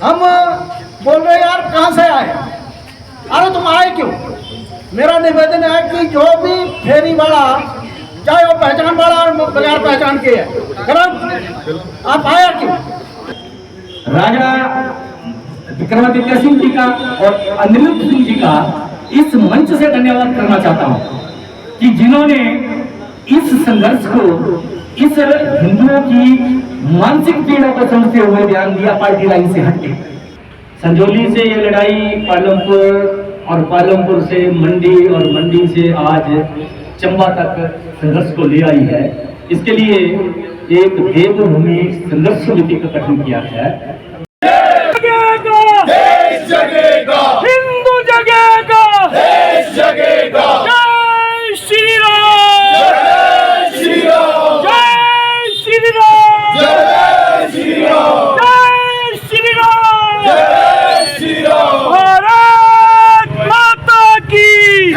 हम बोल रहे यार कहाँ से आए, अरे तुम आए क्यों। मेरा निवेदन है कि जो भी फेरी वाला, चाहे वो पहचान वाला और बगैर पहचान के है, गलत आप आया क्यों। राजा विक्रमादित्य सिंह जी का और अनिरुद्ध सिंह जी का इस मंच से धन्यवाद करना चाहता हूं कि जिन्होंने इस संघर्ष को, इस हिंदुओं की मानसिक पीड़ा को समझते हुए बयान दिया पार्टी लाइन से हटके। संजौली से ये लड़ाई पालमपुर और पालमपुर से मंडी और मंडी से आज चंबा तक संघर्ष को ले आई है। इसके लिए एक देवभूमि संघर्ष समिति का गठन किया है। देश जगेगा, हिंदू जगेगा, देश जगेगा। जय श्री राम, जय श्री राम, जय श्री राम, जय श्री राम, जय श्री राम, जय श्री राम। भारत माता की जय,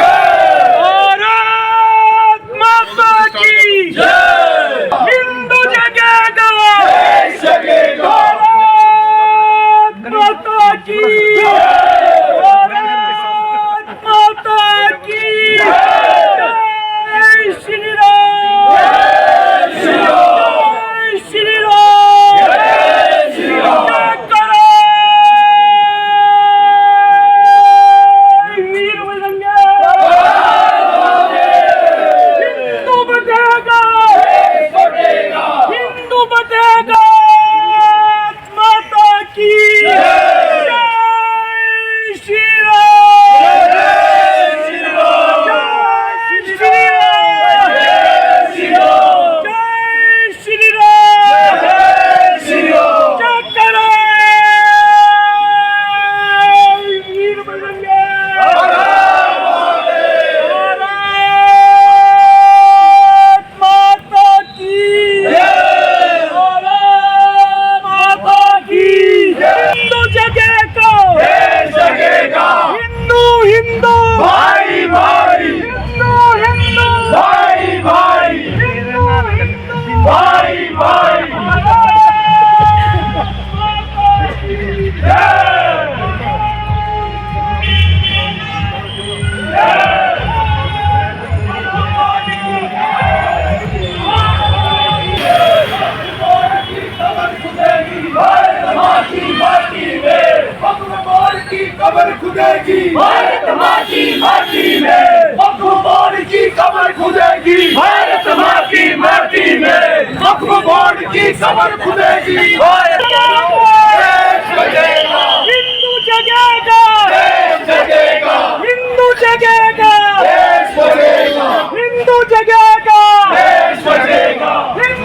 भारत माता की जय। हिंदू जगेगा, देश जगेगा, भारत माता की, भारत माता की जय श्री राम, जय श्री राम, जय श्री राम, जय श्री राम। जय करो वीर बजरंगी। हिंदू बचेगा, देश बचेगा, हिंदू बचेगा, माता की जय श्री राम, जय श्री राम, जय श्री राम, जय श्री राम, जय श्री राम, जय श्री राम। जय करो वीर बजरंगी। भारत माता की जय, भारत माता की हिंदू जगेगा, देश जगेगा, हिंदू हिंदू भाई भाई, हिंदू हिंदू भाई भाई, हिंदू हिंदू भाई भाई। कबर खुदेगी, भारत माँ की माटी में मखमल की कबर खुदेगी, भारत माँ की माटी में मखमल की कबर खुदेगी। देश जगेगा, हिंदू जगेगा, देश जगेगा, हिंदू जगेगा, देश बचेगा, हिंदू जगेगा, देश बचेगा।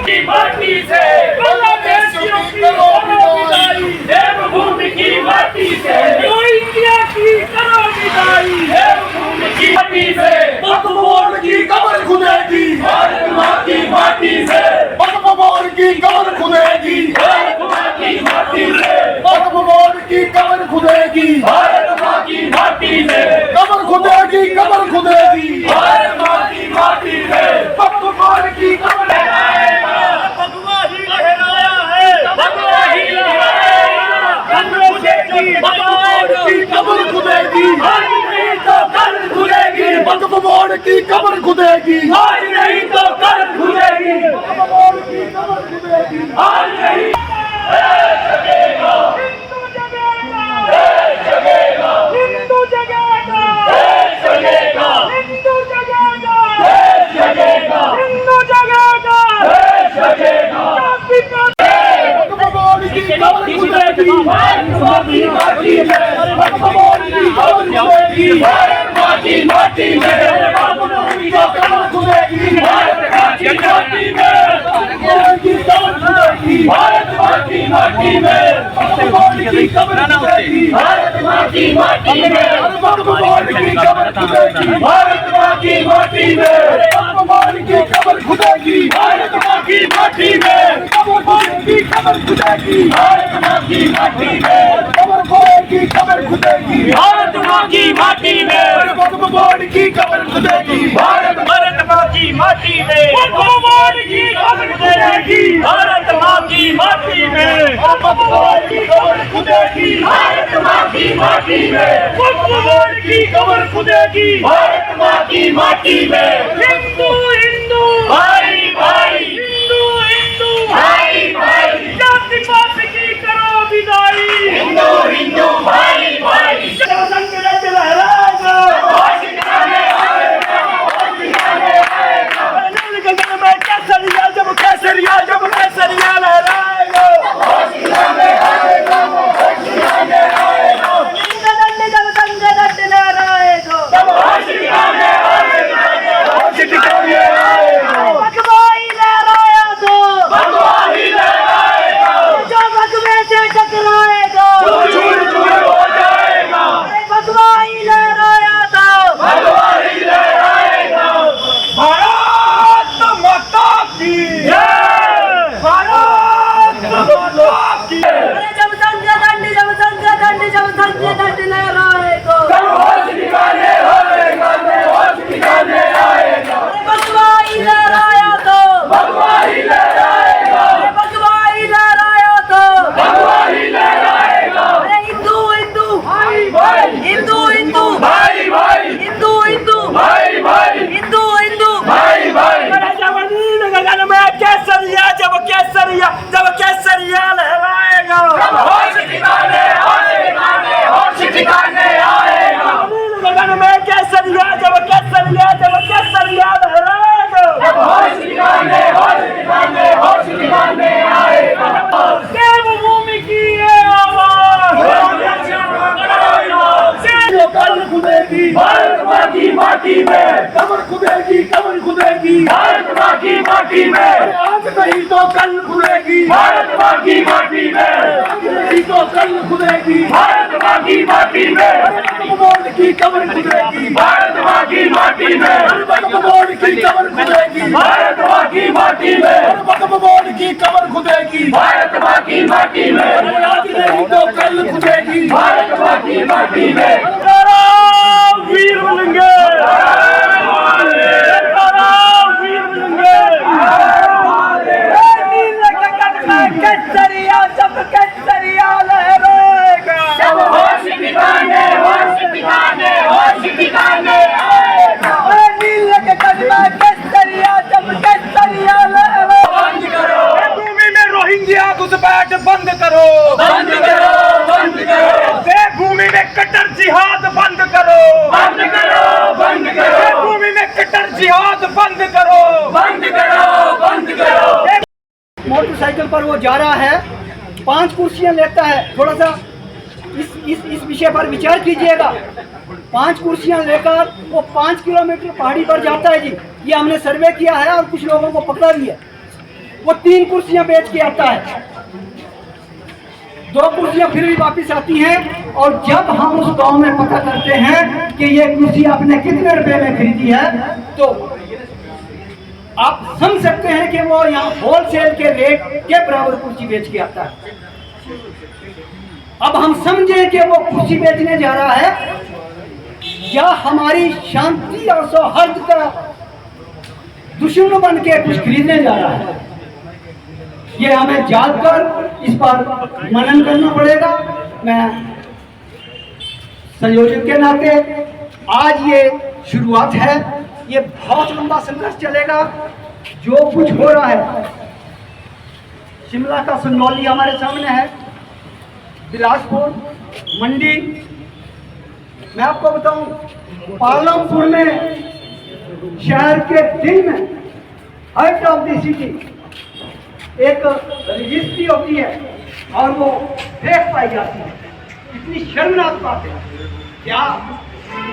की माटी से बांग्लादेशियों की करो विदाई, देवभूमि की माटी से जो इंडिया की करो विदाई, देवभूमि की माटी से मखमल की कबर खुदेगी, भारत माँ की माटी से मखमल की कबर खुदेगी, भारत माँ की माटी से मखमल की कबर खुदेगी, भारत माँ की माटी से कबर खुदेगी, कबर खुदेगी, भारत माँ की माटी से मखमल की कबर लहराएगा, भगवा ही लहराया है, भगवा ही लहराएगा, मखमल की कबर खुदेगी, आज नहीं तो कल खुदेगी, मखमल की कबर खुदेगी, आज नहीं तो कल खुदेगी, मखमल की कबर खुदेगी, आज नहीं। देश जगेगा, हिंदू जगेगा, देश जगेगा, हिंदू जगेगा, देश जगेगा, हिंदू जगेगा, देश जगेगा, हिंदू जगेगा, देश जगेगा। मखमल की कबर खुदेगी, भारत माँ की माटी में मखमल की कबर खुदेगी, भारत माँ की माटी में मखमल की कबर खुदेगी, भारत माँ की माटी में मखमल की कबर खुदेगी, भारत माँ की माटी में मखमल की कबर खुदेगी, भारत माँ की माटी में मखमल की कबर खुदेगी, भारत माँ की माटी में मखमल की कबर खुदेगी, भारत माँ की माटी में मखमल की कबर खुदेगी, भारत माँ की माटी में मखमल की कबर खुदेगी, भारत माँ की माटी में मखमल की कबर खुदेगी, भारत माँ की माटी में मखमल की कबर खुदेगी, भारत माँ की माटी में मखमल की कबर खुदेगी, माटी में मुसलमान की कमर खुदेगी भारत माँ की माटी में हिंदू हिंदू भाई भाई हिंदू हिंदू भाई भाई जाति पात की करो विदाई हिंदू हिंदू भाई भाई जनसंघ लहराएगा गगन में केसरिया जब केसरिया जब केसरिया लहराएगा जब संघ दंड लहराएगा भगवाई लहराया तो जो भगवे से टकराएगा भगवाई लहराया तो भारत माता की जय भारत माता की जब संघ दंड लहराएगा भगवाई लहराया तो भगवाई लहराया तो हिंदू हिंदू हिंदू हिंदू भाई भाई हिंदू हिंदू भाई भाई हिंदू हिंदू भाई भाई गगन में केसरिया जब केसरिया लहराएगा होश ठिकाने आएगा गगन में केसरिया जब केसरिया लहराएगा होश ठिकाने आएगा देवभूमि की ये आवाज जो कल खुदेगी भारत माँ की माटी में कमर खुदेगी भारत माँ की माटी में आज नहीं तो कल खुदेगी भारत माँ की माटी में आज नहीं तो कल खुदेगी भारत माँ की माटी में बोर्ड की कमर खुदेगी भारत माँ की माटी में बोर्ड की कमर खुदेगी भारत माँ की माटी में बोर्ड की कमर खुदेगी भारत माँ की माटी में आज नहीं तो कल खुदेगी भारत माँ की माटी में वीर मिलेंगे केसरिया जब केसरिया लहराएगा होश ठिकाने आएगा नील के कदमा केसरिया जब केसरिया लहराएगा भूमि में रोहिंग्या घुसपैठ बंद करो भूमि में कट्टर जिहाद बंद करो भूमि में कट्टर जिहाद बंद करो मोटरसाइकिल पर वो जा रहा है 5 कुर्सियां लेता है। थोड़ा सा इस विषय पर विचार कीजिएगा। 5 कुर्सियां लेकर वो 5 किलोमीटर पहाड़ी पर जाता है जी। ये हमने सर्वे किया है और कुछ लोगों को पकड़ा भी है। वो 3 कुर्सियां बेच के आता है, 2 कुर्सियां फिर भी वापस आती हैं। और जब हम उस गांव में पता करते हैं कि ये कुर्सी आपने कितने रुपए में खरीदी है, तो आप समझ सकते हैं कि वो यहाँ होलसेल के रेट के बराबर कुर्सी बेच के आता है। अब हम समझें कि वो कुर्सी बेचने जा रहा है या हमारी शांति और सौहार्द का दुश्मन बन के कुछ खरीदने जा रहा है। ये हमें जानकर इस पर मनन करना पड़ेगा। मैं संयोजक के नाते आज ये शुरुआत है, ये बहुत लंबा संघर्ष चलेगा। जो कुछ हो रहा है, शिमला का संगौली हमारे सामने है, बिलासपुर, मंडी। मैं आपको बताऊं, पालमपुर में शहर के दिल में हार्ट ऑफ द सिटी एक रजिस्ट्री होती है और वो फेक पाई जाती है। इतनी शर्मनाक बात है। क्या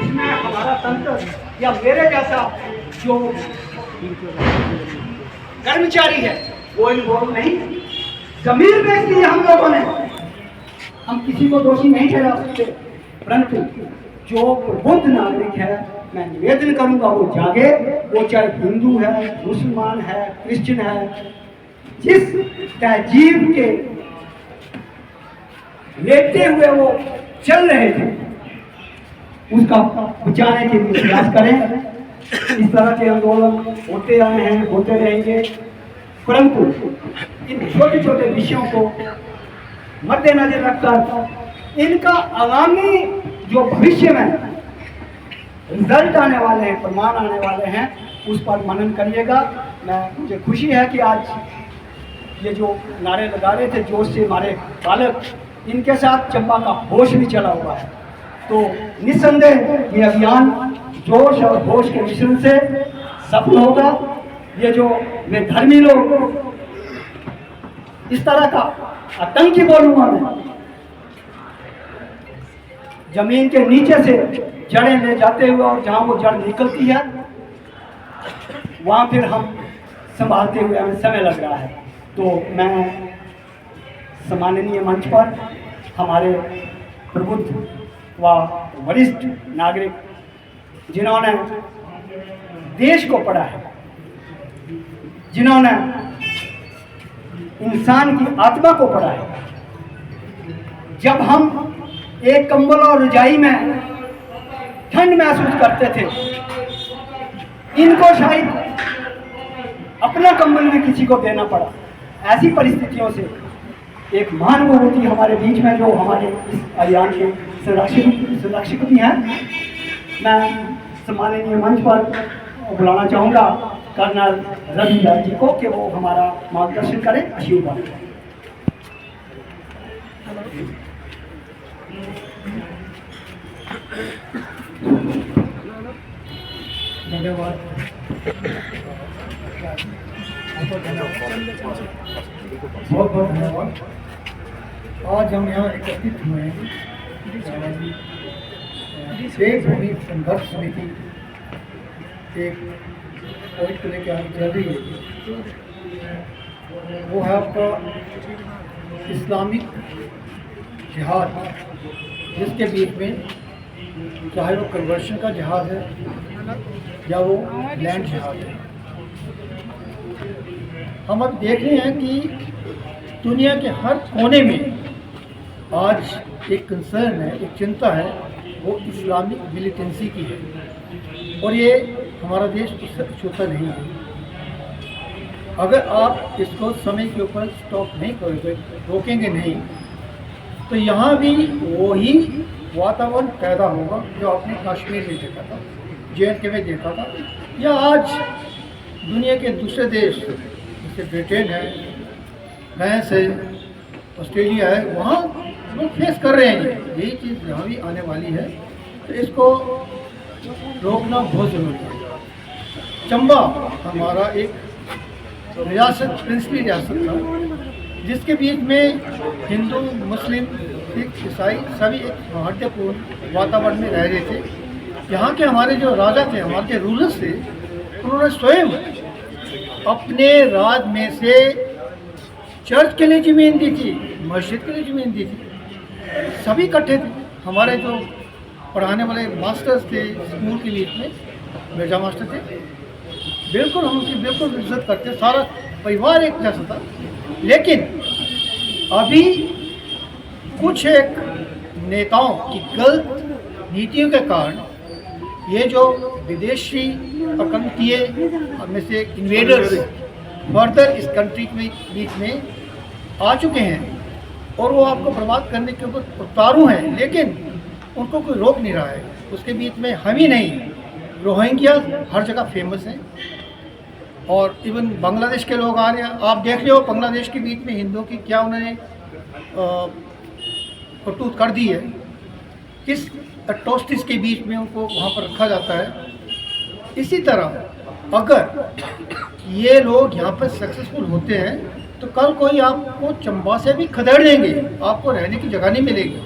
इसमें हमारा तंत्र या मेरे जैसा जो कर्मचारी है वो इन्वॉल्व नहीं? जमीर बेच दी हम लोगों ने। हम किसी को दोषी नहीं ठहरा सकते, परंतु जो प्रबुद्ध नागरिक है, मैं निवेदन करूंगा वो जागे। वो चाहे हिंदू है, मुसलमान है, क्रिश्चियन है, जिस तहजीब के लेते हुए वो चल रहे थे उसका बचाने के लिए प्रयास करें। इस तरह के आंदोलन होते आए हैं, होते रहेंगे, परंतु इन छोटे छोटे विषयों को मद्देनजर रखकर इनका आगामी जो भविष्य में रिजल्ट आने वाले हैं, प्रमाण आने वाले हैं, उस पर मनन करिएगा। मुझे खुशी है कि आज ये जो नारे लगा रहे थे जोश से हमारे बालक, इनके साथ चंबा का होश भी चला हुआ है। तो निस्संदेह ये अभियान जोश और होश के मिश्रण से सफल होगा। ये जो मैं धर्मी लोग इस तरह का आतंकी बोलूंगा मैं, जमीन के नीचे से जड़ें ले जाते हुए और जहां वो जड़ निकलती है वहां फिर हम संभालते हुए हमें समय लग रहा है। तो मैं सम्माननीय मंच पर हमारे प्रबुद्ध व वरिष्ठ नागरिक जिन्होंने देश को पढ़ा है, जिन्होंने इंसान की आत्मा को पढ़ा है, जब हम एक कंबल और रजाई में ठंड महसूस करते थे, इनको शायद अपना कंबल भी किसी को देना पड़ा। ऐसी परिस्थितियों से एक महान विभूति हमारे बीच में जो हमारे इस अभियान के संरक्षक भी हैं, मैं सम्माननीय मंच पर बुलाना चाहूँगा कर्नल रवि लाल जी को कि वो हमारा मार्गदर्शन करें, आशीर्वाद करें। धन्यवाद। बहुत बहुत धन्यवाद। आज हम यहाँ एकत्रित हुए हैं देवभूमि संघर्ष समिति एक पॉइंट को लेकर आगे चल रही है। वो है आपका इस्लामिक जिहाद, जिसके बीच में चाहे वो कन्वर्शन का जिहाद है या वो लैंड जिहाद है। हम अब देख रहे हैं कि दुनिया के हर कोने में आज एक कंसर्न है, एक चिंता है, वो इस्लामिक मिलिटेंसी की है और ये हमारा देश उससे अछूता नहीं है। अगर आप इसको समय के ऊपर स्टॉप नहीं करोगे, रोकेंगे नहीं, तो यहाँ भी वही वातावरण पैदा होगा जो आपने कश्मीर में देखा था, JNK में देखा था, या आज दुनिया के दूसरे देश जैसे ब्रिटेन है, फ्रांस है, ऑस्ट्रेलिया है, वहाँ लोग फेस कर रहे हैं। यही चीज़ यहाँ भी आने वाली है, तो इसको रोकना बहुत ज़रूरी है। चंबा हमारा एक रियासत, प्रिंसली रियासत था, जिसके बीच में हिंदू, मुस्लिम, सिख, ईसाई सभी एक सौहार्दपूर्ण वातावरण में रह रहे थे। यहाँ के हमारे जो राजा थे, हमारे रूलर्स थे, उन्होंने स्वयं अपने राज में से चर्च के लिए ज़मीन दी थी, मस्जिद के लिए ज़मीन दी थी, सभी इकट्ठे थे। हमारे जो पढ़ाने वाले मास्टर्स थे स्कूल के बीच में, मिर्जा मास्टर थे, बिल्कुल हम उनकी बिल्कुल इज्जत करते, सारा परिवार एक जैसा था। लेकिन अभी कुछ एक नेताओं की गलत नीतियों के कारण ये जो विदेशी आतंकीय में से इन्वेडर्स फर्दर इस कंट्री में बीच में आ चुके हैं और वो आपको बर्बाद करने के ऊपर उतारू हैं, लेकिन उनको कोई रोक नहीं रहा है। उसके बीच में हम ही नहीं, रोहिंग्या हर जगह फेमस हैं और इवन बांग्लादेश के लोग आ रहे हैं। आप देख रहे हो बांग्लादेश के बीच में हिंदुओं की क्या उन्होंने करतूत कर दी है, किस अट्रोसिटीज़ के बीच में उनको वहाँ पर रखा जाता है। इसी तरह अगर ये लोग यहाँ पर सक्सेसफुल होते हैं तो कल कोई आपको चंबा से भी खदेड़ देंगे, आपको रहने की जगह नहीं मिलेगी।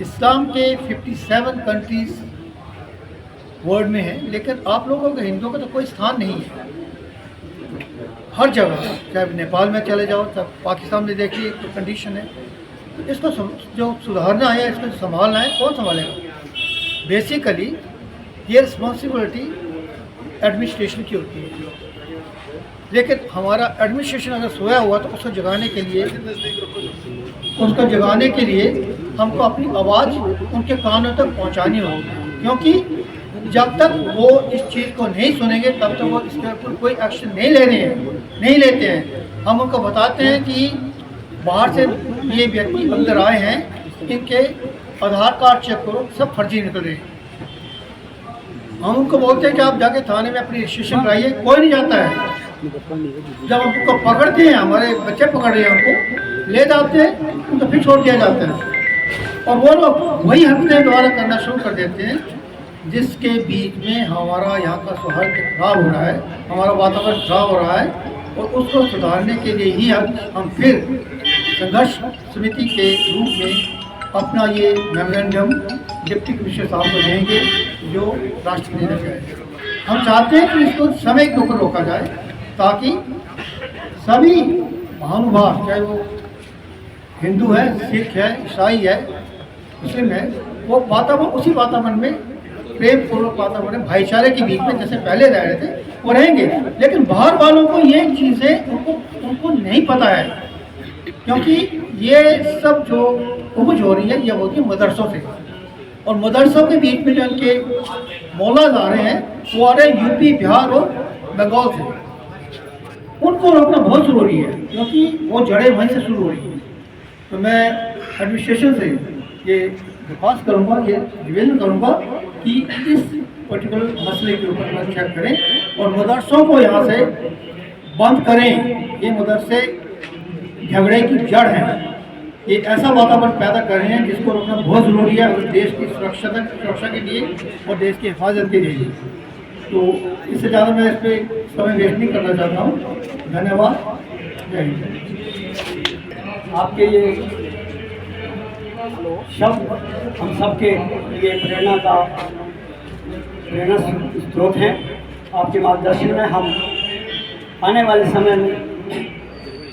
इस्लाम के 57 कंट्रीज़ वर्ल्ड में है, लेकिन आप लोगों के हिंदुओं का तो कोई स्थान नहीं है। हर जगह, चाहे नेपाल में चले जाओ, चाहे पाकिस्तान में देखिए तो कंडीशन है। तो इसको जो सुधारना है, इसको संभालना है, कौन संभालेगा? बेसिकली ये रिस्पॉन्सिबिलिटी एडमिनिस्ट्रेशन की होती है, लेकिन हमारा एडमिनिस्ट्रेशन अगर सोया हुआ तो उसको जगाने के लिए हमको अपनी आवाज़ उनके कानों तक पहुंचानी होगी, क्योंकि जब तक वो इस चीज़ को नहीं सुनेंगे तब तक वो इसके ऊपर कोई एक्शन नहीं लेते हैं। हम उनको बताते हैं कि बाहर से ये व्यक्ति अंदर आए हैं, इनके आधार कार्ड चेक करो, सब फर्जी निकल रहे हैं। हम उनको बोलते हैं कि आप जाके थाने में अपनी रजिस्ट्रेशन कराइए, कोई नहीं जाता है। जब हम उनको पकड़ते हैं, हमारे बच्चे पकड़ रहे हैं, हमको ले जाते हैं, उनको फिर छोड़ दिया जाता है और वो लोग वही हरकतें दोबारा करना शुरू कर देते हैं, जिसके बीच में हमारा यहाँ का सौहार्द खराब हो रहा है, हमारा वातावरण खराब हो रहा है। और उसको सुधारने के लिए ही हम फिर संघर्ष समिति के रूप में अपना ये मेमोरेंडम डिप्टी कमिश्नर साहब को देंगे जो राष्ट्रपति ने है। हम चाहते हैं कि इसको समय के ऊपर रोका जाए ताकि सभी महानुभाव, चाहे वो हिंदू है, सिख है, ईसाई है, मुस्लिम है, वो वातावरण उसी वातावरण में प्रेम पूर्वक वातावरण भाईचारे के बीच में जैसे पहले रह रहे थे वो रहेंगे। लेकिन बाहर वालों को ये चीज़ें उनको नहीं पता है, क्योंकि ये सब जो उपज हो रही है ये होती है मदरसों से, और मदरसों के बीच में जो इनके मौलाना आ रहे हैं वो आ रहे हैं यूपी, बिहार और बंगाल से। उनको रोकना बहुत ज़रूरी है क्योंकि वो जड़ें वहीं से शुरू हो रही हैं। तो मैं एडमिनिस्ट्रेशन से ये दरख्वास्त करूँगा, ये निवेदन करूँगा कि इस पर्टिकुलर मसले के ऊपर चेक करें और मदरसों को यहाँ से बंद करें। ये मदरसे झगड़े की जड़ हैं, ये ऐसा वातावरण पैदा कर रहे हैं जिसको रोकना बहुत ज़रूरी है देश की सुरक्षा के लिए और देश की हिफाजत के लिए। तो इससे ज़्यादा मैं इस पर समय वेस्ट नहीं करना चाहता हूँ। धन्यवाद, जय हिंद। आपके ये शब्द हम सबके लिए प्रेरणा स्रोत हैं। आपके मार्गदर्शन में हम आने वाले समय में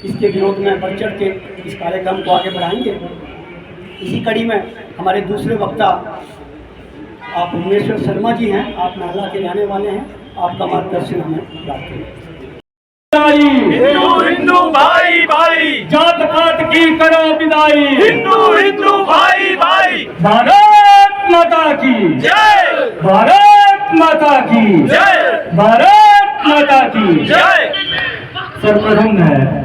इसके विरोध में बढ़ चढ़ के इस कार्यक्रम को आगे बढ़ाएंगे। इसी कड़ी में हमारे दूसरे वक्ता आप उमेश्वर शर्मा जी हैं, आप नाला के रहने वाले हैं, आपका मार्गदर्शन हमें प्राप्त है। हिंदू हिंदू भाई भाई, जात पात की करो विदाई, हिंदू हिंदू भाई भाई, भारत माता की जय, भारत माता की जय, भारत माता की जय। सर्वप्रथम है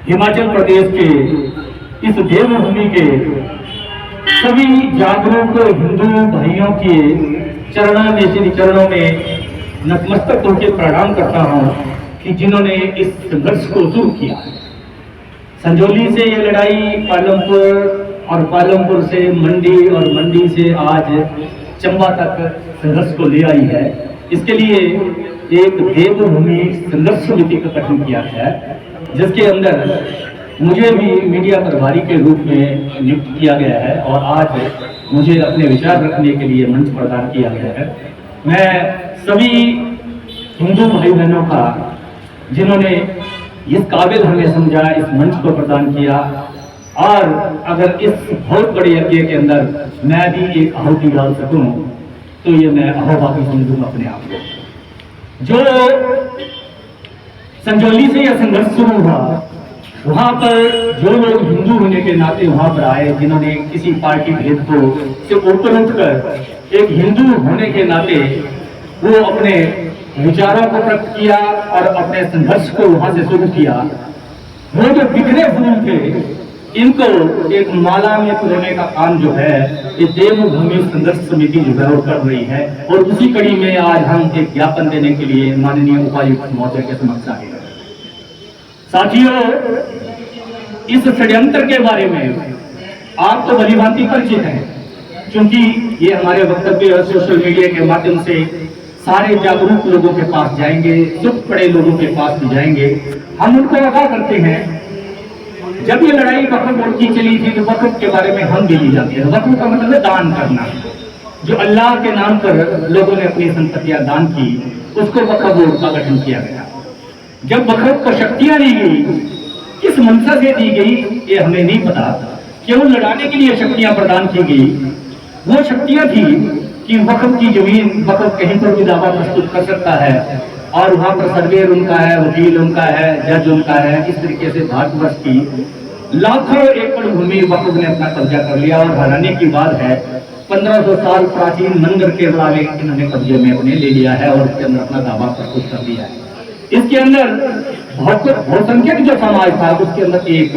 हिमाचल प्रदेश के इस देवभूमि के सभी जागरूक हिंदू भाइयों के चरणों में नतमस्तक होकर प्रणाम करता हूँ कि जिन्होंने इस संघर्ष को शुरू किया। संजौली से ये लड़ाई पालमपुर और पालमपुर से मंडी और मंडी से आज चंबा तक संघर्ष को ले आई है। इसके लिए एक देवभूमि संघर्ष समिति का गठन किया गया है, जिसके अंदर मुझे भी मीडिया प्रभारी के रूप में नियुक्त किया गया है और आज मुझे अपने विचार रखने के लिए मंच प्रदान किया गया है। मैं सभी हिंदू भाई बहनों का, जिन्होंने इस काबिल हमें समझा, इस मंच को प्रदान किया, और अगर इस बहुत बड़े यज्ञ के अंदर मैं भी एक आहुति डाल सकूं तो ये मैं अहोभागी समझूंगा अपने आप को। जो संजौली से यह संघर्ष शुरू हुआ, वहां पर जो लोग हिंदू होने के नाते वहां पर आए, जिन्होंने किसी पार्टी भेद को से ऊपर उठकर एक हिंदू होने के नाते वो अपने विचारों को प्रकट किया और अपने संघर्ष को वहां से शुरू किया। वो जो बिखरे फूल थे, इनको एक माला में पिरोने का काम जो है ये देवभूमि संघर्ष समिति जो है वो कर रही है। और उसी कड़ी में आज हम एक ज्ञापन देने के लिए माननीय उपायुक्त महोदय के समक्ष आए हैं। साथियों, इस षड्यंत्र के बारे में आप तो भलीभांति परिचित हैं, क्योंकि ये हमारे वक्तव्य सोशल मीडिया के माध्यम से सारे जागरूक लोगों के पास जाएंगे, दुख पड़े लोगों के पास भी जाएंगे। हम उनको आगाह करते हैं। जब ये लड़ाई वक्फ बोर्ड की चली थी तो वक्फ के बारे में हम भी नहीं जानते हैं। वक्फ का मतलब है दान करना। जो अल्लाह के नाम पर लोगों ने अपनी संपत्तियां दान की, उसको वक्फ बोर्ड का गठन किया गया। जब वक्फ को शक्तियां दी गई, किस मंशा से दी गई ये हमें नहीं पता। क्यों लड़ाने के लिए शक्तियां प्रदान की गई? वो शक्तियां थी कि वक्फ की जमीन वक्फ कहीं पर भी दावा प्रस्तुत कर सकता है और वहां पर सर्वेयर उनका है, वकील उनका है, जज उनका है। इस तरीके से भारतवर्ष की लाखों एकड़ भूमि वक्फ ने अपना कब्जा कर लिया। और हैरानी की बात है, 1500 साल प्राचीन मंदिर के अलावे इन्होंने कब्जे में अपने ले लिया है और उसके अंदर अपना दावा प्रस्तुत कर दिया है। इसके अंदर बहुसंख्यक जो समाज था उसके अंदर एक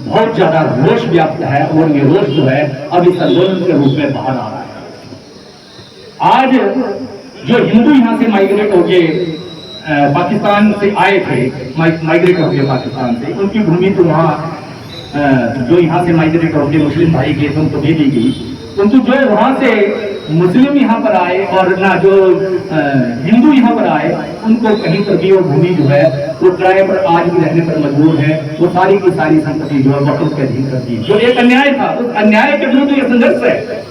बहुत ज्यादा रोष व्याप्त है और ये रोष जो है अब इस आंदोलन के रूप में बाहर आ रहा है। आज जो हिंदू यहाँ से माइग्रेट होके पाकिस्तान से आए थे, माइग्रेट होके पाकिस्तान से, उनकी भूमि तो वहाँ जो यहाँ से माइग्रेट होके मुस्लिम भाई गए थे उनको दे दी गई, किंतु जो वहाँ से मुस्लिम यहाँ पर आए और ना जो हिंदू यहाँ पर आए, उनको कहीं पर भी वो भूमि जो है वो किराए पर आज भी रहने पर मजबूर है। वो सारी की सारी संपत्ति जो है वक़्फ़ के अधीन कर दी। जो एक अन्याय था, उस अन्याय के विरुद्ध ये संघर्ष है।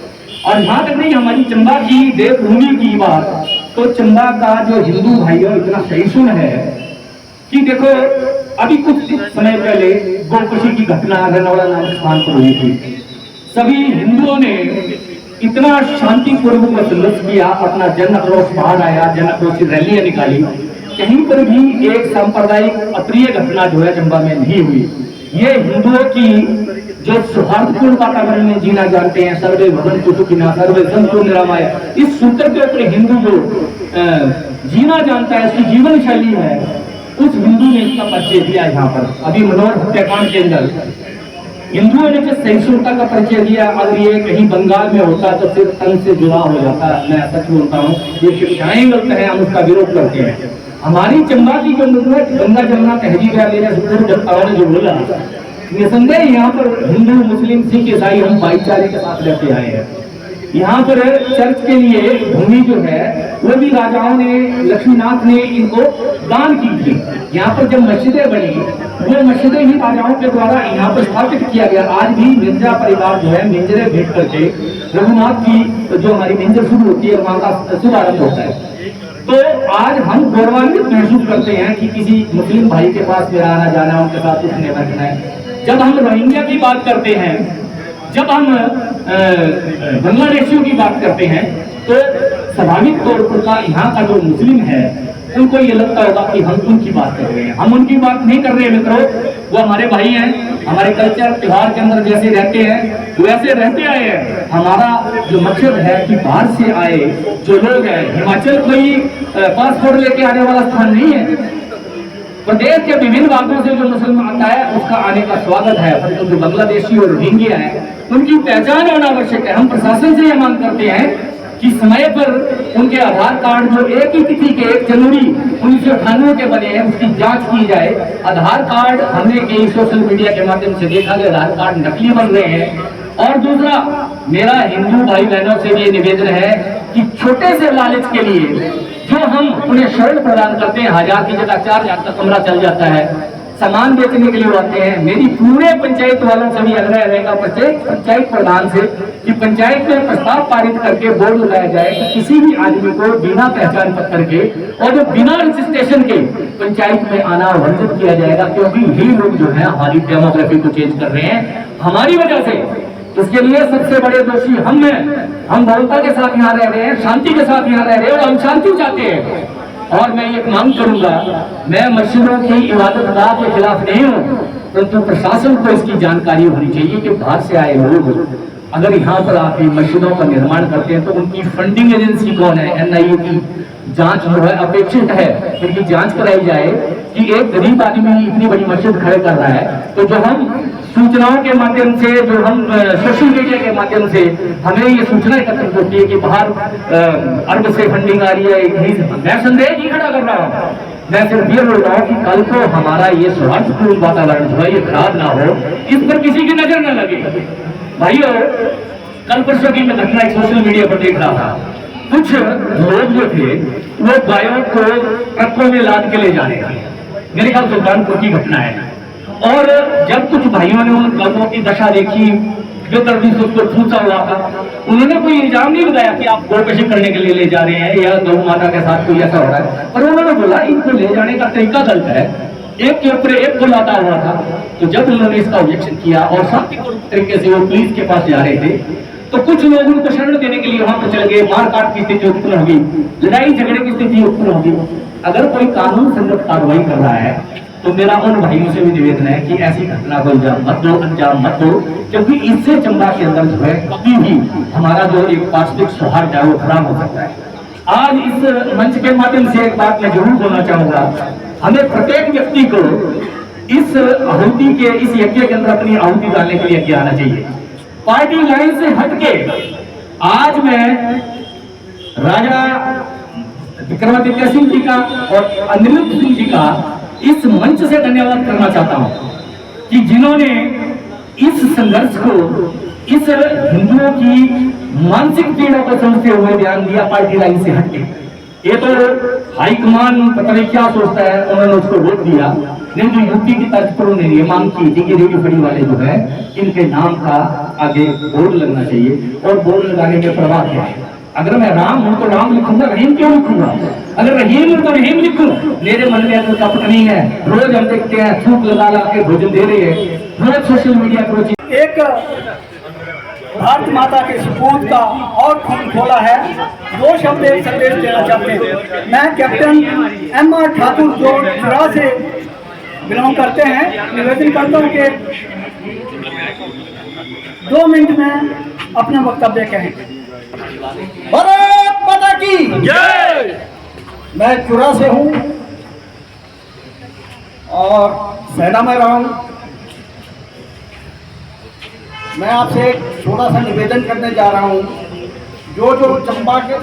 और यहाँ तक नहीं, हमारी चंबा की देवभूमि की बात, तो चंबा का जो हिंदू भाइयों इतना सहिष्णु है कि देखो अभी कुछ समय पहले गोकशी की घटना रनौला नामक स्थान पर हुई थी। सभी हिंदुओं ने इतना शांतिपूर्वक संघर्ष किया, अपना जन आक्रोश बाहर आया, जन आक्रोश रैलियां निकाली, कहीं पर भी एक सांप्रदायिक अप्रिय घटना जो है चंबा में नहीं हुई। ये हिंदुओं की जो सौहार्दपूर्ण वातावरण में जीना जानते हैं, सर्वे भवन्तु सुखिनः सर्वे सन्तु निरामया, इस सूत्र के ऊपर हिंदू जो जीना जानता है, इसकी जीवन शैली है, उस हिंदू ने इसका परिचय दिया। यहाँ पर अभी मनोहर हत्याकांड के अंदर हिंदुओं ने जो सहिष्णुता का परिचय दिया, अगर ये कहीं बंगाल में होता तो फिर तन से जुड़ा हो जाता। मैं सच बोलता हूँ, ये शिक्षाएं गलत है, हम उसका विरोध करते हैं। हमारी चंबा की जो गंगा जमुना तहजीब है, मेरे पूर्व वक्ताओं ने जो बोला, निसंदेह यहाँ पर हिंदू मुस्लिम सिख ईसाई हम भाईचारे के साथ रहते आए हैं। यहाँ पर चर्च के लिए भूमि जो है वो भी राजाओं ने, लक्ष्मीनाथ ने इनको दान की थी। यहाँ पर जब मस्जिदें बनी, वो मस्जिदें ही राजाओं के द्वारा यहाँ पर स्थापित किया गया। आज भी मिर्जा परिवार जो है मिंजरे भेंट करके रघुनाथ की जो हमारी मिंजर शुरू होती है वहाँ का शुभारंभ होता है। तो आज हम गौरवान्वित महसूस करते हैं कि किसी मुस्लिम भाई के पास मेरा आना जाना, उनके साथ उठने बैठना है। जब हम रोहिंग्या की बात करते हैं, जब हम बांग्लादेशियों की बात करते हैं, तो स्वाभाविक तौर पर यहाँ का जो मुस्लिम है उनको ये लगता होगा कि हम उनकी बात कर रहे हैं। हम उनकी बात नहीं कर रहे हैं मित्रों, वो हमारे भाई हैं, हमारे कल्चर त्योहार के अंदर जैसे रहते हैं वैसे रहते आए हैं। हमारा जो मकसद है कि बाहर से आए जो लोग हैं, हिमाचल कोई पासपोर्ट लेके आने वाला स्थान नहीं है। प्रदेश के विभिन्न भागों से जो मुसलमान आता है उसका आने का स्वागत है, परंतु जो बांग्लादेशी और रोहिंग्या है उनकी पहचान होना आवश्यक है। हम प्रशासन से यह मांग करते हैं कि समय पर उनके आधार कार्ड जो एक ही तिथि के 1 जनवरी 1998 के बने हैं उसकी जांच की जाए। आधार कार्ड हमने कई सोशल मीडिया के माध्यम से देखा कि आधार कार्ड नकली बन रहे हैं। और दूसरा, मेरा हिंदू भाई बहनों से ये निवेदन है कि छोटे से लालच के लिए जो हम उन्हें शरण प्रदान करते हैं, 1000 की जगह 4000 का कमरा चल जाता है, सामान बेचने के लिए आते हैं। मेरी पूरे पंचायत वालों से भी आग्रह रहेगा, पंचायत प्रधान से, कि पंचायत में प्रस्ताव पारित करके बोर्ड लगाया जाए कि किसी भी आदमी को बिना पहचान पत्र के और जो बिना रजिस्ट्रेशन के पंचायत में आना वर्जित किया जाएगा, क्योंकि यही लोग जो है हमारी डेमोग्राफी को चेंज कर रहे हैं हमारी वजह से। इसके लिए सबसे बड़े दोषी हम हैं। हम बहुलता के साथ यहाँ रह रहे हैं, शांति के साथ यहाँ रह रहे हैं और हम शांति चाहते हैं। और मैं ये मांग करूंगा, मैं मस्जिदों की इबादतगाह के खिलाफ नहीं हूँ, परंतु प्रशासन को इसकी जानकारी होनी चाहिए कि बाहर से आए लोग अगर यहाँ पर आके मस्जिदों का निर्माण करते हैं तो उनकी फंडिंग एजेंसी कौन है। NIA की जांच जो है अपेक्षित है, इनकी जांच कराई जाए कि एक गरीब आदमी इतनी बड़ी मस्जिद खड़े कर रहा है, तो जो हम सूचनाओं के माध्यम से, जो हम सोशल मीडिया के माध्यम से हमें ये सूचना एकत्रित होती है कि बाहर अरब से फंडिंग आ रही है, मैं संदेह नहीं खड़ा कर रहा हूँ, मैं सिर्फ ये बोल रहा हूँ कि कल को हमारा ये सौहार्दपूर्ण वातावरण जो है ये खराब ना हो, इस पर किसी की नजर न लगे। भाइयों, कल परसों की मैं घटना एक सोशल मीडिया पर देख रहा था। कुछ लोग जो थे वो गायों को ट्रकों में लाद के ले जाने का, मेरे ख्याल सुल्तानपुर की घटना है। और जब कुछ भाइयों ने उन गौों की दशा देखी जो दर्दी से उसको ठूसा हुआ था, उन्होंने कोई इल्जाम नहीं लगाया कि आप गोकशी करने के लिए ले जा रहे हैं या गौ माता के साथ कोई ऐसा हो रहा है, पर उन्होंने बोला इनको ले जाने का तरीका गलत है, एक के ऊपर एक को लाता हुआ था। तो जब उन्होंने इसका ऑब्जेक्शन किया और शांतिपूर्ण तरीके से वो पुलिस के पास जा रहे थे, तो कुछ लोग उनको शरण देने के लिए वहां पर चले गए, मारकाट की स्थिति उत्पन्न होगी, लड़ाई झगड़े की स्थिति उत्पन्न होगी। अगर कोई कानून संगत कार्रवाई कर रहा है तो मेरा उन भाइयों से भी निवेदन है कि ऐसी घटना को अंजाम मत दो, क्योंकि इससे चंबा के अंदर जो है कभी भी हमारा जो एक पारिस्थितिक सौहार्द है वो खराब हो सकता है। आज इस मंच के माध्यम से एक बात मैं जरूर बोलना चाहूंगा, हमें प्रत्येक व्यक्ति को इस आहुति के, इस यज्ञ के अंदर अपनी आहुति डालने के लिए यज्ञ आना चाहिए। पार्टी लाइन से हटके आज मैं राजा विक्रमादित्य सिंह जी का और अनिरुद्ध सिंह जी का इस मंच से धन्यवाद करना चाहता हूं कि जिन्होंने इस संघर्ष को, इस हिंदुओं की मानसिक पीड़ा को समझते हुए बयान दिया पार्टी लाइन से हटके। ये तो हाईकमान पता नहीं क्या सोचता है, उन्होंने उसको वोट दिया, नहीं तो यूपी की तर्ज पर उन्होंने ये मांग की थी कि रेडियो फड़ी वाले जो है इनके नाम का आगे बोर्ड लगना चाहिए। और बोर्ड लगाने में प्रवाह क्या है, अगर मैं राम हूं तो राम लिखूंगा, रहीम क्यों लिखूंगा? अगर रहीम हूं तो रहीम लिखूं। मेरे मन में कोई कपट नहीं है। रोज हम देखते हैं थूक लगा ला के भोजन दे रहे हैं, रोज सोशल मीडिया पर एक भारत माता के सपूत का और खून खोला है। दो शब्द एक संदेश देना चाहते हैं। मैं कैप्टन M.R. ठाकुर जो चुरा से बिलोंग करते हैं, निवेदन करता हूँ कि 2 मिनट में अपना वक्तव्य कहें। भारत माता की जय। मैं चुरा से हूं और सेना में रहा हूं। मैं आपसे एक छोटा सा निवेदन करने जा रहा हूं। जो चंबा के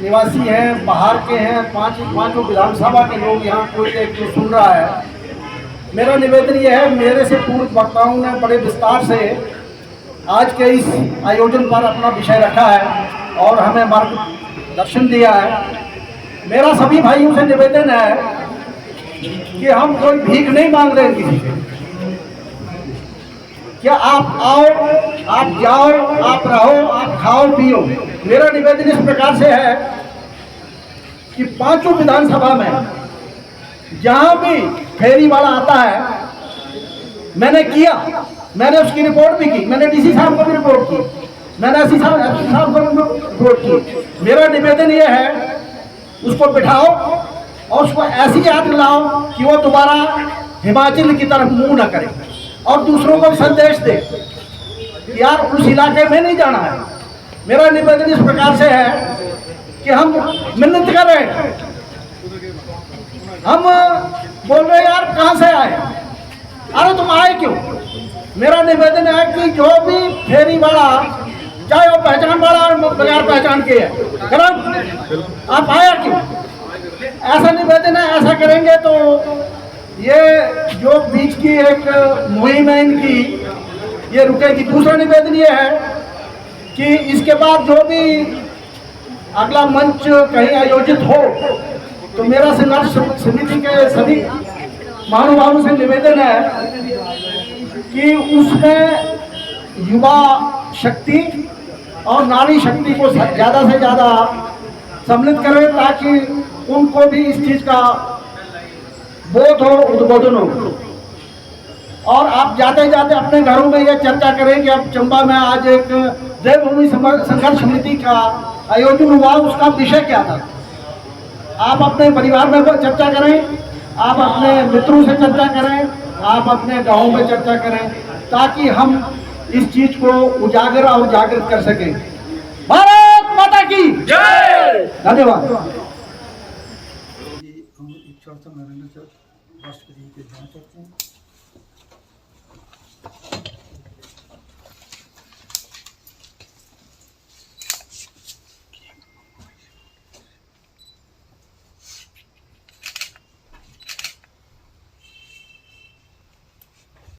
निवासी हैं, बाहर के हैं, पांचों विधानसभा के लोग यहाँ कोई एक जो सुन रहा है, मेरा निवेदन यह है, मेरे से पूर्व वक्ताओं ने बड़े विस्तार से आज के इस आयोजन पर अपना विषय रखा है और हमें मार्गदर्शन दिया है। मेरा सभी भाइयों से निवेदन है कि हम कोई भीख नहीं मांग रहे किसी से। क्या आप आओ, आप जाओ, आप रहो, आप खाओ पियो। मेरा निवेदन इस प्रकार से है कि पांचों विधानसभा में जहां भी फेरी वाला आता है, मैंने किया, मैंने उसकी रिपोर्ट भी की, मैंने डीसी साहब को भी रिपोर्ट की, मैंने एसपी साहब को भी रिपोर्ट की। मेरा निवेदन यह है, उसको बिठाओ और उसको ऐसी याद दिलाओ कि वो दोबारा हिमाचल की तरफ मुंह न करे और दूसरों को संदेश दे कि यार उस इलाके में नहीं जाना है। मेरा निवेदन इस प्रकार से है कि हम मिन्नत कर रहे हैं, हम बोल रहे यार कहाँ से आए, अरे तुम आए क्यों? मेरा निवेदन है कि जो भी फेरी वाला, चाहे वो पहचान वाला और बगैर पहचान के है, करो आप आया क्यों? ऐसा निवेदन है। ऐसा करेंगे तो ये जो बीच की एक मुहिम है इनकी, ये रुकेगी। दूसरा निवेदन ये है कि इसके बाद जो भी अगला मंच कहीं आयोजित हो तो मेरा संघर्ष समिति के सभी महानुभावों से निवेदन है कि उसमें युवा शक्ति और नारी शक्ति को ज़्यादा से ज़्यादा सम्मिलित करें ताकि उनको भी इस चीज़ का बोध हो, उद्बोधन हो। और आप जाते जाते अपने घरों में यह चर्चा करें कि अब चंबा में आज एक देवभूमि संघर्ष समिति का आयोजन हुआ, उसका विषय क्या था। आप अपने परिवार में चर्चा करें, आप अपने मित्रों से चर्चा करें, आप अपने गाँव में चर्चा करें, ताकि हम इस चीज को उजागर और जागृत कर सकें। भारत माता की जय। धन्यवाद। हम एक छोटा सा राष्ट्रपति के ध्यान करते हैं।